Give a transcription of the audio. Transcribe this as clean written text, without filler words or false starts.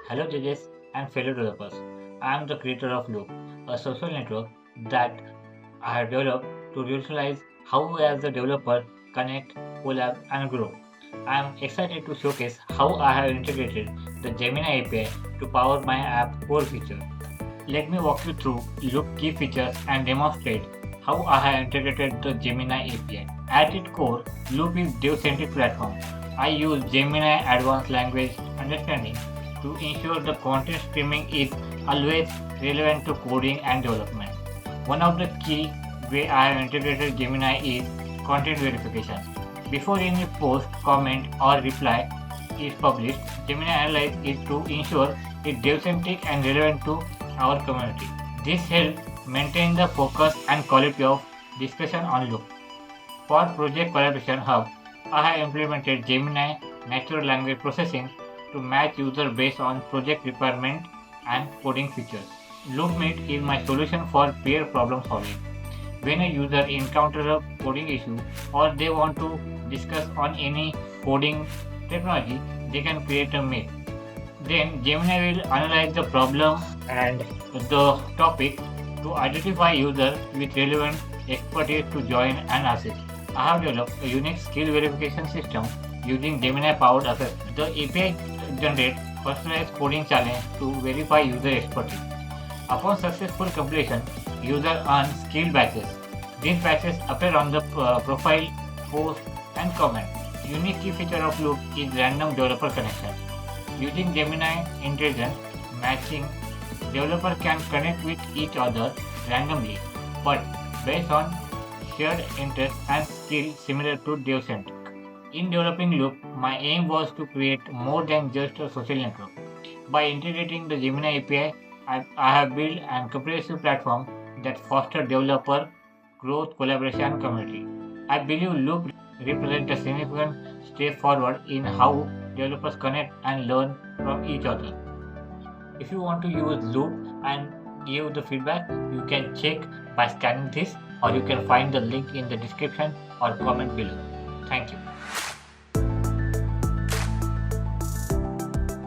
Hello judges and fellow developers. I am the creator of Loop, a social network that I have developed to revolutionize how we as a developer connect, collab and grow. I am excited to showcase how I have integrated the Gemini API to power my app core feature. Let me walk you through Loop key features and demonstrate how I have integrated the Gemini API. At its core, Loop is dev-centric platform. I use Gemini Advanced Language Understanding to ensure the content streaming is always relevant to coding and development. One of the key way I have integrated Gemini is content verification. Before any post, comment or reply is published, Gemini analyzes it to ensure it dev-centric and relevant to our community. This helps maintain the focus and quality of discussion on Loop. For Project Collaboration Hub, I have implemented Gemini natural language processing to match user based on project requirement and coding features. LoopMeet is my solution for peer problem solving. When a user encounters a coding issue or they want to discuss on any coding technology, they can create a meet. Then Gemini will analyze the problem and the topic to identify users with relevant expertise to join and assist. I have developed a unique skill verification system using Gemini powered assessment. The API generates personalized coding challenge to verify user expertise. Upon successful completion, user earn skill badges. These badges appear on the profile, post, and comment. Unique key feature of Loop is random developer connection. Using Gemini intelligence matching, developer can connect with each other randomly, but based on shared interests and skills similar to DevCentric. In developing Loop, my aim was to create more than just a social network. By integrating the Gemini API, I have built a comprehensive platform that fosters developer growth, collaboration, and community. I believe Loop represents a significant step forward in how developers connect and learn from each other. If you want to use Loop and give the feedback, you can check by scanning this, or you can find the link in the description or comment below. Thank you.